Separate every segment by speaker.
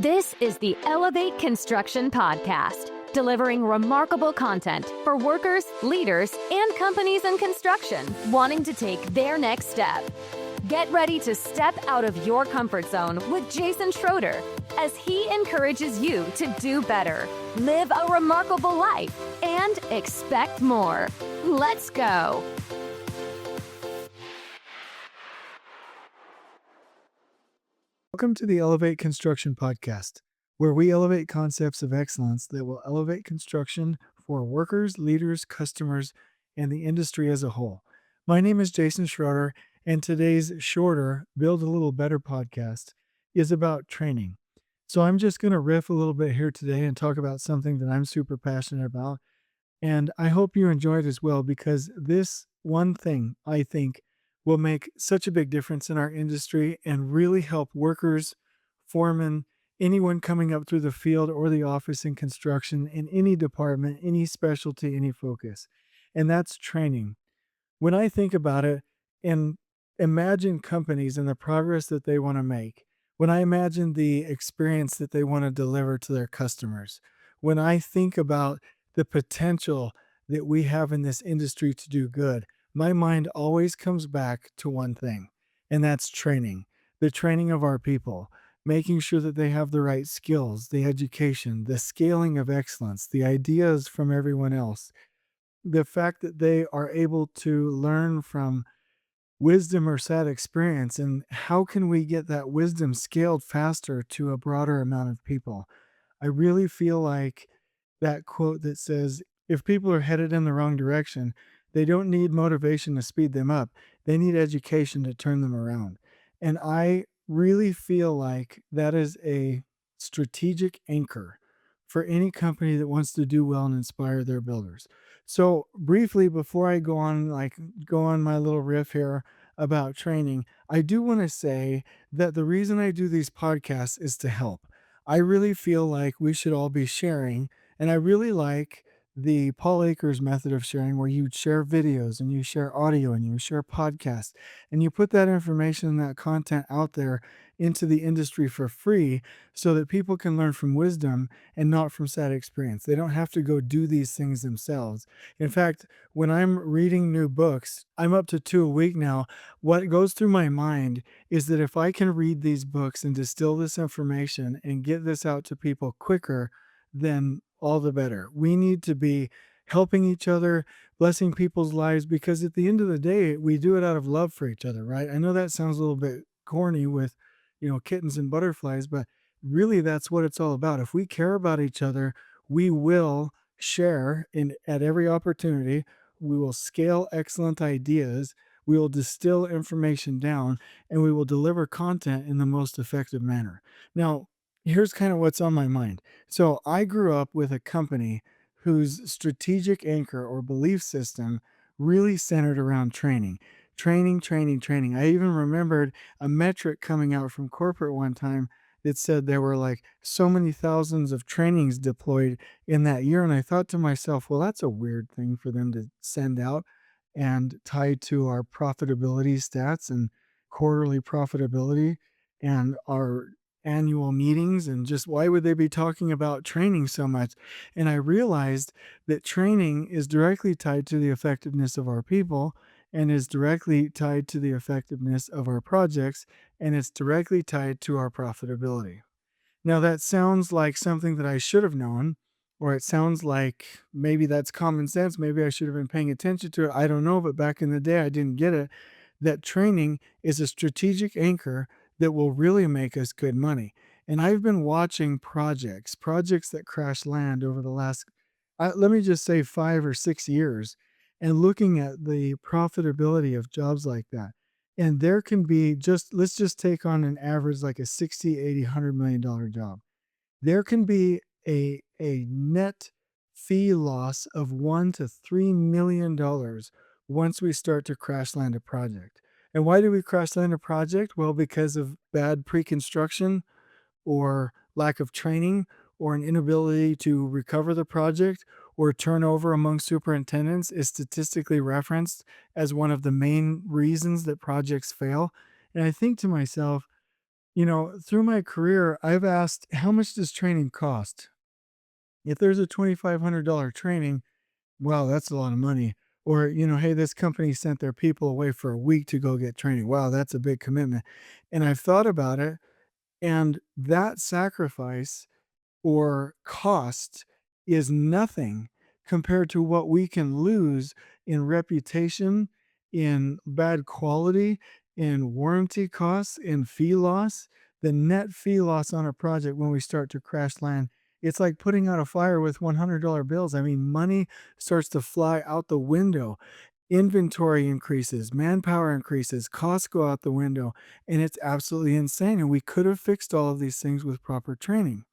Speaker 1: This is the Elevate Construction Podcast, delivering remarkable content for workers, leaders, and companies in construction wanting to take their next step. Get ready to step out of your comfort zone with Jason Schroeder as he encourages you to do better, live a remarkable life, and expect more. Let's go.
Speaker 2: Welcome to the Elevate Construction Podcast, where we elevate concepts of excellence that will elevate construction for workers, leaders, customers, and the industry as a whole. My name is Jason Schroeder, and today's shorter Build a Little Better podcast is about training. So I'm just going to riff a little bit here today and talk about something that I'm super passionate about. And I hope you enjoy it as well, because this one thing, I think, will make such a big difference in our industry and really help workers, foremen, anyone coming up through the field or the office in construction, in any department, any specialty, any focus. And that's training. When I think about it and imagine companies and the progress that they want to make, when I imagine the experience that they want to deliver to their customers, when I think about the potential that we have in this industry to do good, my mind always comes back to one thing, and that's training. The training of our people, making sure that they have the right skills, the education, the scaling of excellence, the ideas from everyone else, the fact that they are able to learn from wisdom or sad experience, and how can we get that wisdom scaled faster to a broader amount of people. I really feel like that quote that says, if people are headed in the wrong direction, they don't need motivation to speed them up. They need education to turn them around. And I really feel like that is a strategic anchor for any company that wants to do well and inspire their builders. So briefly, before I go on my little riff here about training, I do want to say that the reason I do these podcasts is to help. I really feel like we should all be sharing, and I really like the Paul Akers method of sharing, where you share videos and you share audio and you share podcasts and you put that information and that content out there into the industry for free so that people can learn from wisdom and not from sad experience. They don't have to go do these things themselves. In fact, when I'm reading new books, I'm up to 2 a week now. What goes through my mind is that if I can read these books and distill this information and get this out to people quicker, then all the better. We need to be helping each other, blessing people's lives, because at the end of the day, we do it out of love for each other, right? I know that sounds a little bit corny with, kittens and butterflies, but really that's what it's all about. If we care about each other, we will share at every opportunity. We will scale excellent ideas. We will distill information down, and we will deliver content in the most effective manner. Now, here's kind of what's on my mind. So I grew up with a company whose strategic anchor or belief system really centered around training. Training, training, training. I even remembered a metric coming out from corporate one time that said there were like so many thousands of trainings deployed in that year. And I thought to myself, well, that's a weird thing for them to send out and tie to our profitability stats and quarterly profitability and our annual meetings, and just why would they be talking about training so much? And I realized that training is directly tied to the effectiveness of our people, and is directly tied to the effectiveness of our projects, and it's directly tied to our profitability. Now that sounds like something that I should have known, or it sounds like maybe that's common sense. Maybe I should have been paying attention to it. I don't know, but back in the day I didn't get it. That training is a strategic anchor that will really make us good money. And I've been watching projects that crash land over the last, let me just say 5 or 6 years, and looking at the profitability of jobs like that. And there can be let's just take on an average, like a 60, 80, $100 million job. There can be a net fee loss of $1 to $3 million once we start to crash land a project. And why do we crash land a project? Well, because of bad pre-construction or lack of training or an inability to recover the project, or turnover among superintendents is statistically referenced as one of the main reasons that projects fail. And I think to myself, Through my career, I've asked, how much does training cost? If there's a $2,500 training, wow, that's a lot of money. Or, hey, this company sent their people away for a week to go get training. Wow, that's a big commitment. And I've thought about it, and that sacrifice or cost is nothing compared to what we can lose in reputation, in bad quality, in warranty costs, in fee loss. The net fee loss on a project when we start to crash land, it's like putting out a fire with $100 bills. I mean, money starts to fly out the window. Inventory increases, manpower increases, costs go out the window, and it's absolutely insane. And we could have fixed all of these things with proper training.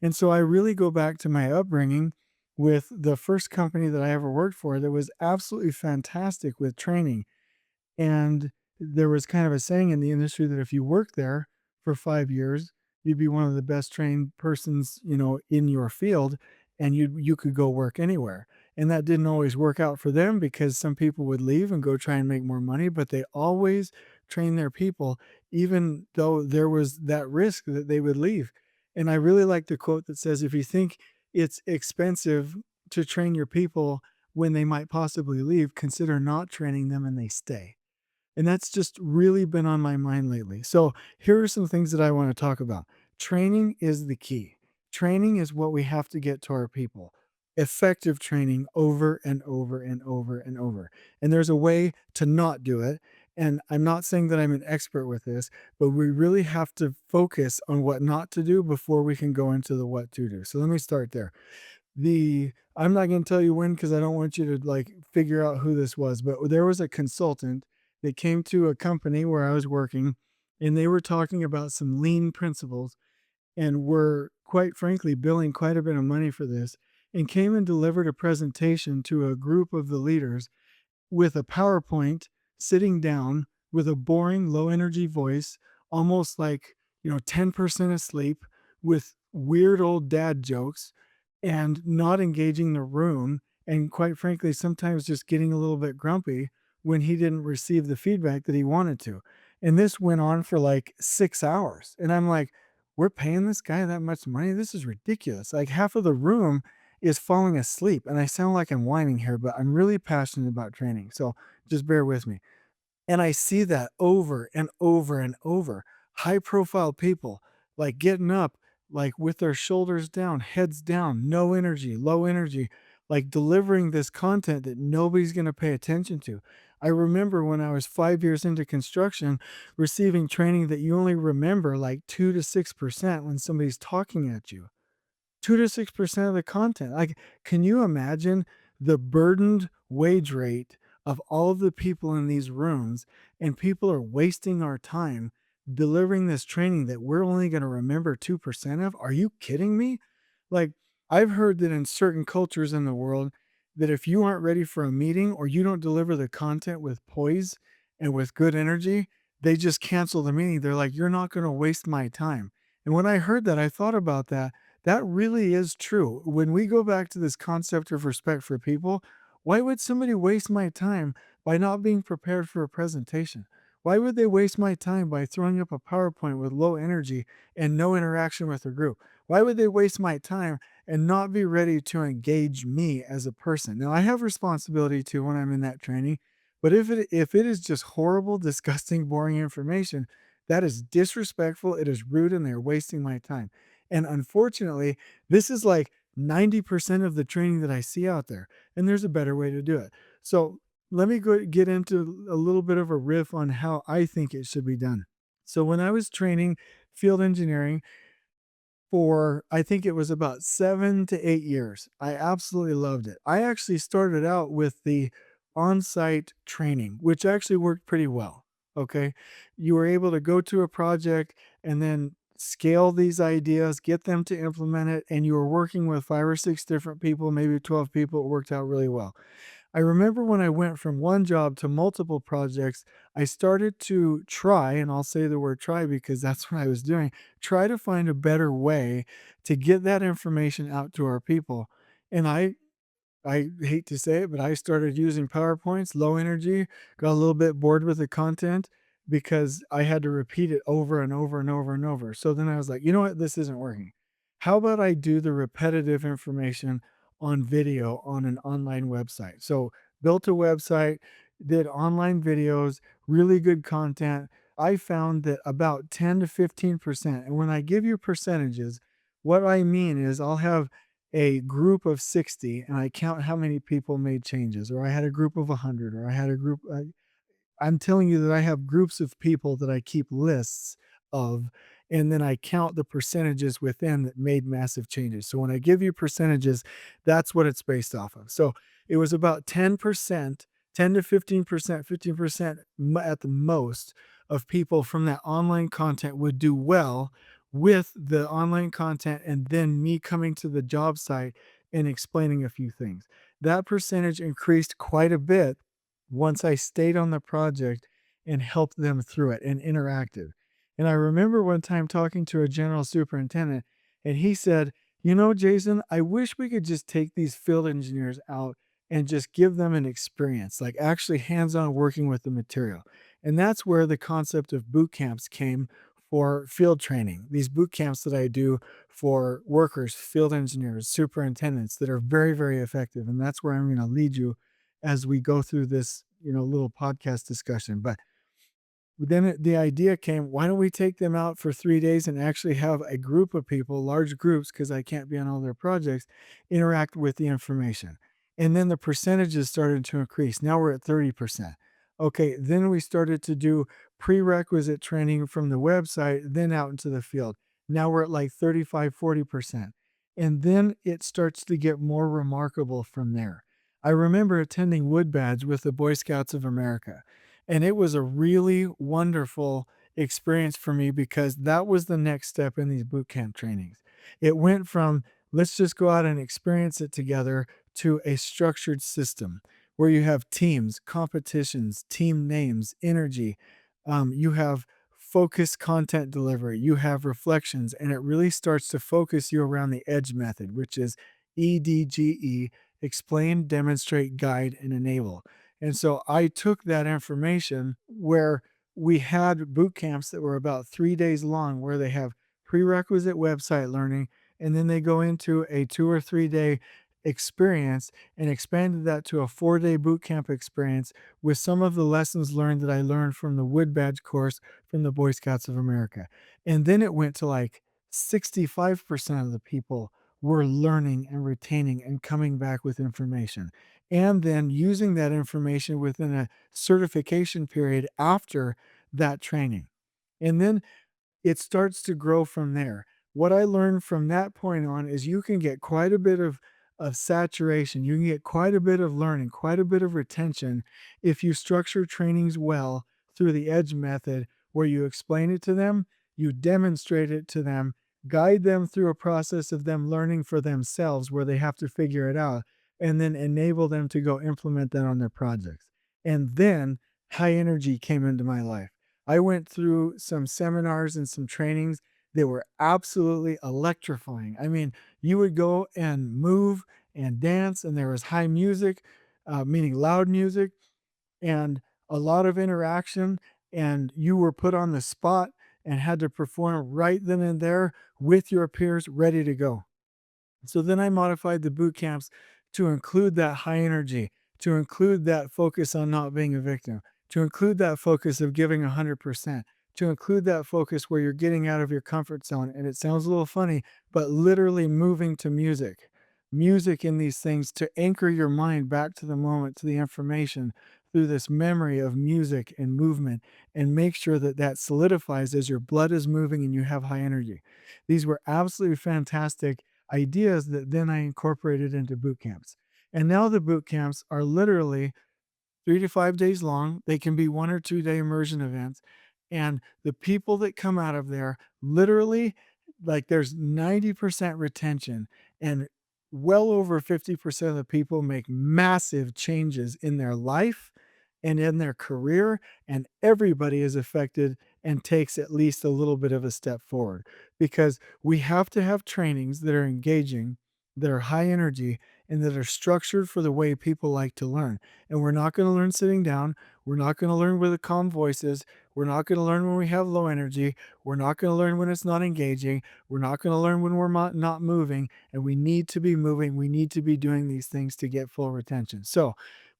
Speaker 2: And so I really go back to my upbringing with the first company that I ever worked for that was absolutely fantastic with training. And there was kind of a saying in the industry that if you work there for 5 years, you'd be one of the best trained persons, in your field, and you could go work anywhere. And that didn't always work out for them because some people would leave and go try and make more money, but they always train their people, even though there was that risk that they would leave. And I really like the quote that says, if you think it's expensive to train your people when they might possibly leave, consider not training them and they stay. And that's just really been on my mind lately. So, here are some things that I want to talk about. Training is the key. Training is what we have to get to our people. Effective training over and over and over and over. And there's a way to not do it. And I'm not saying that I'm an expert with this, but we really have to focus on what not to do before we can go into the what to do. So, let me start there. I'm not gonna tell you when because I don't want you to, like, figure out who this was, but there was a consultant that came to a company where I was working, and they were talking about some lean principles and were, quite frankly, billing quite a bit of money for this, and came and delivered a presentation to a group of the leaders with a PowerPoint, sitting down with a boring, low energy voice, almost like, 10% asleep, with weird old dad jokes and not engaging the room. And quite frankly, sometimes just getting a little bit grumpy when he didn't receive the feedback that he wanted to. And this went on for like 6 hours. And I'm like, we're paying this guy that much money? This is ridiculous. Like half of the room is falling asleep. And I sound like I'm whining here, but I'm really passionate about training. So just bear with me. And I see that over and over and over. High profile people like getting up, like with their shoulders down, heads down, no energy, low energy, like delivering this content that nobody's going to pay attention to. I remember when I was 5 years into construction, receiving training that you only remember like 2 to 6% when somebody's talking at you. 2 to 6% of the content. Like, can you imagine the burdened wage rate of all of the people in these rooms, and people are wasting our time delivering this training that we're only going to remember 2% of? Are you kidding me? Like, I've heard that in certain cultures in the world, that if you aren't ready for a meeting or you don't deliver the content with poise and with good energy, they just cancel the meeting. They're like, you're not going to waste my time. And when I heard that, I thought about that. That really is true. When we go back to this concept of respect for people, why would somebody waste my time by not being prepared for a presentation? Why would they waste my time by throwing up a PowerPoint with low energy and no interaction with the group? Why would they waste my time and not be ready to engage me as a person? Now, I have responsibility too when I'm in that training, but if it is just horrible, disgusting, boring information, that is disrespectful, it is rude, and they're wasting my time. And unfortunately, this is like 90% of the training that I see out there, and there's a better way to do it. So let me go get into a little bit of a riff on how I think it should be done. So when I was training field engineering, for I think it was about 7 to 8 years. I absolutely loved it. I actually started out with the on-site training, which actually worked pretty well, okay? You were able to go to a project and then scale these ideas, get them to implement it, and you were working with 5 or 6 different people, maybe 12 people. It worked out really well. I remember when I went from one job to multiple projects, I started to try, and I'll say the word try because that's what I was doing, try to find a better way to get that information out to our people. And I hate to say it, but I started using PowerPoints, low energy, got a little bit bored with the content, because I had to repeat it over and over and over and over. So then I was like, you know what? This isn't working. How about I do the repetitive information on video on an online website? So built a website, did online videos, really good content. I found that about 10 to 15%. And when I give you percentages, what I mean is I'll have a group of 60 and I count how many people made changes, or I had a group of 100, or I had a group. I'm telling you that I have groups of people that I keep lists of, and then I count the percentages within that made massive changes. So when I give you percentages, that's what it's based off of. So it was about 10%, 10 to 15%, 15% at the most of people from that online content would do well with the online content, and then me coming to the job site and explaining a few things. That percentage increased quite a bit once I stayed on the project and helped them through it and interacted. And I remember one time talking to a general superintendent, and he said, "You know, Jason, I wish we could just take these field engineers out and just give them an experience, like actually hands on working with the material." And that's where the concept of boot camps came for field training. These boot camps that I do for workers, field engineers, superintendents that are very, very effective. And that's where I'm going to lead you as we go through this, little podcast discussion. But then the idea came, why don't we take them out for 3 days and actually have a group of people, large groups, because I can't be on all their projects, interact with the information. And then the percentages started to increase. Now we're at 30%. Okay, then we started to do prerequisite training from the website, then out into the field. Now we're at like 35, 40%. And then it starts to get more remarkable from there. I remember attending Wood Badge with the Boy Scouts of America. And it was a really wonderful experience for me because that was the next step in these boot camp trainings. It went from let's just go out and experience it together to a structured system where you have teams, competitions, team names, energy. You have focused content delivery, you have reflections, and it really starts to focus you around the EDGE method, which is EDGE: explain, demonstrate, guide, and enable. And so I took that information where we had boot camps that were about 3 days long, where they have prerequisite website learning, and then they go into a 2 or 3 day experience and expanded that to a 4 day boot camp experience with some of the lessons learned that I learned from the Wood Badge course from the Boy Scouts of America. And then it went to like 65% of the people were learning and retaining and coming back with information, and then using that information within a certification period after that training. And then it starts to grow from there. What I learned from that point on is you can get quite a bit of saturation. You can get quite a bit of learning, quite a bit of retention if you structure trainings well through the EDGE method, where you explain it to them, you demonstrate it to them, guide them through a process of them learning for themselves where they have to figure it out, and then enable them to go implement that on their projects. And then high energy came into my life. I went through some seminars and some trainings that were absolutely electrifying. I mean, you would go and move and dance, and there was high music, meaning loud music, and a lot of interaction. And you were put on the spot and had to perform right then and there with your peers ready to go. So then I modified the boot camps to include that high energy, to include that focus on not being a victim, to include that focus of giving 100%, to include that focus where you're getting out of your comfort zone. And it sounds a little funny, but literally moving to music, music in these things to anchor your mind back to the moment, to the information through this memory of music and movement, and make sure that that solidifies as your blood is moving and you have high energy. These were absolutely fantastic ideas that then I incorporated into boot camps. And now the boot camps are literally 3 to 5 days long. They can be 1 or 2 day immersion events. And the people that come out of there literally, like, there's 90% retention, and well over 50% of the people make massive changes in their life and in their career, and everybody is affected and takes at least a little bit of a step forward, because we have to have trainings that are engaging, that are high energy, and that are structured for the way people like to learn. And we're not going to learn sitting down. We're not going to learn with the calm voices. We're not going to learn when we have low energy. We're not going to learn when it's not engaging. We're not going to learn when we're not moving. And we need to be moving. We need to be doing these things to get full retention. So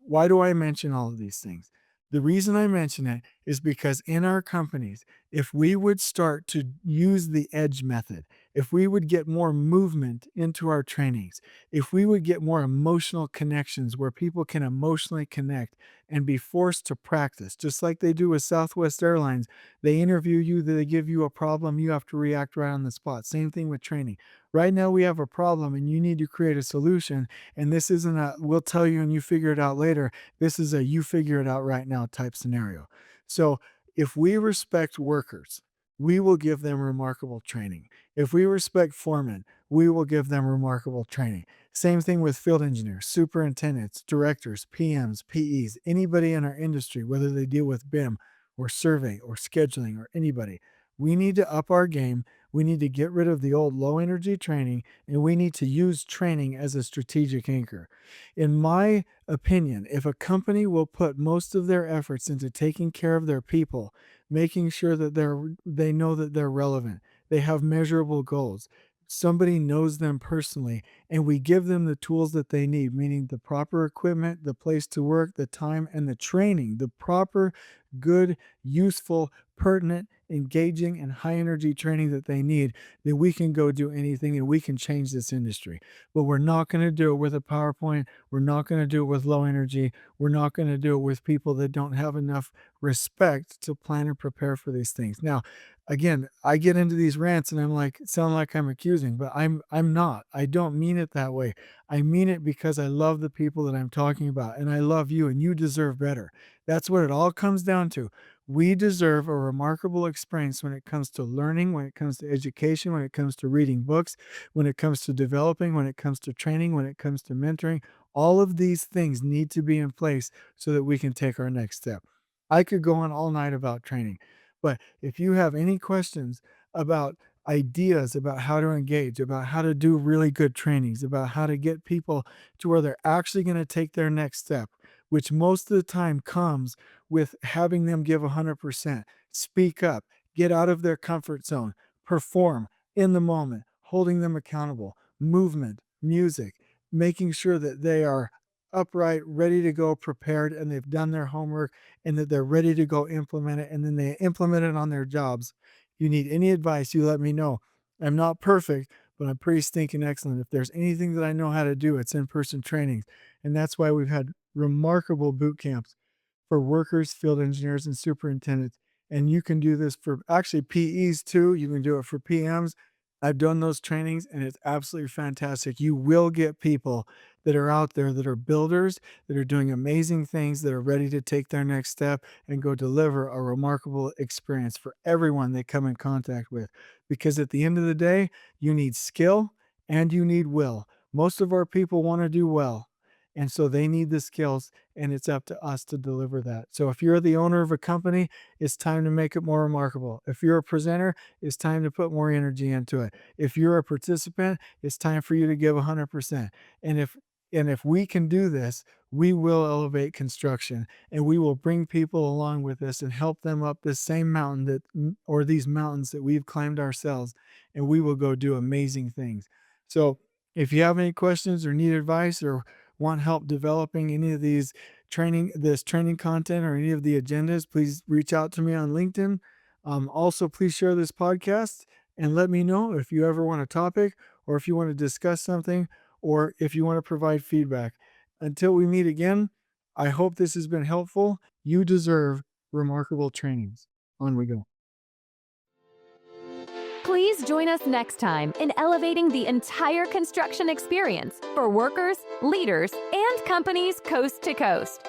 Speaker 2: why do I mention all of these things? The reason I mention it is because in our companies, if we would start to use the EDGE method, if we would get more movement into our trainings, if we would get more emotional connections where people can emotionally connect and be forced to practice, just like they do with Southwest Airlines, they interview you, they give you a problem, you have to react right on the spot. Same thing with training. Right now we have a problem and you need to create a solution. And this isn't a, we'll tell you and you figure it out later. This is a you figure it out right now type scenario. So if we respect workers, we will give them remarkable training. If we respect foremen, we will give them remarkable training. Same thing with field engineers, superintendents, directors, PMs, PEs, anybody in our industry, whether they deal with BIM or survey or scheduling or anybody. We need to up our game. We need to get rid of the old low energy training, and we need to use training as a strategic anchor. In my opinion, if a company will put most of their efforts into taking care of their people, making sure that they know that they're relevant, they have measurable goals, somebody knows them personally, and we give them the tools that they need, meaning the proper equipment, the place to work, the time, and the training, the proper, good, useful, pertinent, engaging, and high energy training that they need, then we can go do anything and we can change this industry. But we're not going to do it with a PowerPoint. We're not going to do it with low energy. We're not going to do it with people that don't have enough respect to plan and prepare for these things. Now, again, I get into these rants and I'm like, sound like I'm accusing, but I'm not. I don't mean it that way. I mean it because I love the people that I'm talking about and I love you and you deserve better. That's what it all comes down to. We deserve a remarkable experience when it comes to learning, when it comes to education, when it comes to reading books, when it comes to developing, when it comes to training, when it comes to mentoring. All of these things need to be in place so that we can take our next step. I could go on all night about training, but if you have any questions about ideas about how to engage, about how to do really good trainings, about how to get people to where they're actually going to take their next step, which most of the time comes with having them give 100%, speak up, get out of their comfort zone, perform in the moment, holding them accountable, movement, music, making sure that they are upright, ready to go, prepared, and they've done their homework and that they're ready to go implement it, and then they implement it on their jobs. You need any advice, you let me know. I'm not perfect, but I'm pretty stinking excellent. If there's anything that I know how to do, it's in-person trainings. And that's why we've had remarkable boot camps for workers, field engineers, and superintendents. And you can do this for actually PEs too. You can do it for PMs. I've done those trainings and it's absolutely fantastic. You will get people that are out there that are builders, that are doing amazing things, that are ready to take their next step and go deliver a remarkable experience for everyone they come in contact with. Because at the end of the day, you need skill and you need will. Most of our people want to do well. And so they need the skills, and it's up to us to deliver that. So if you're the owner of a company, it's time to make it more remarkable. If you're a presenter, it's time to put more energy into it. If you're a participant, it's time for you to give 100%. And if we can do this, we will elevate construction and we will bring people along with us and help them up this same mountain or these mountains that we've climbed ourselves, and we will go do amazing things. So if you have any questions or need advice or want help developing any of this training content or any of the agendas, please reach out to me on LinkedIn. Also, please share this podcast and let me know if you ever want a topic or if you want to discuss something or if you want to provide feedback. Until we meet again, I hope this has been helpful. You deserve remarkable trainings. On we go.
Speaker 1: Please join us next time in elevating the entire construction experience for workers, leaders, and companies coast to coast.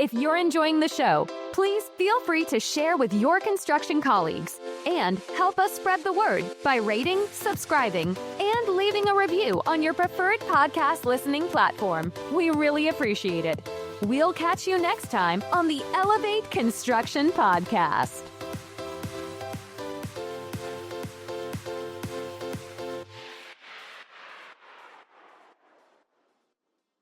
Speaker 1: If you're enjoying the show, please feel free to share with your construction colleagues and help us spread the word by rating, subscribing, and leaving a review on your preferred podcast listening platform. We really appreciate it. We'll catch you next time on the Elevate Construction Podcast.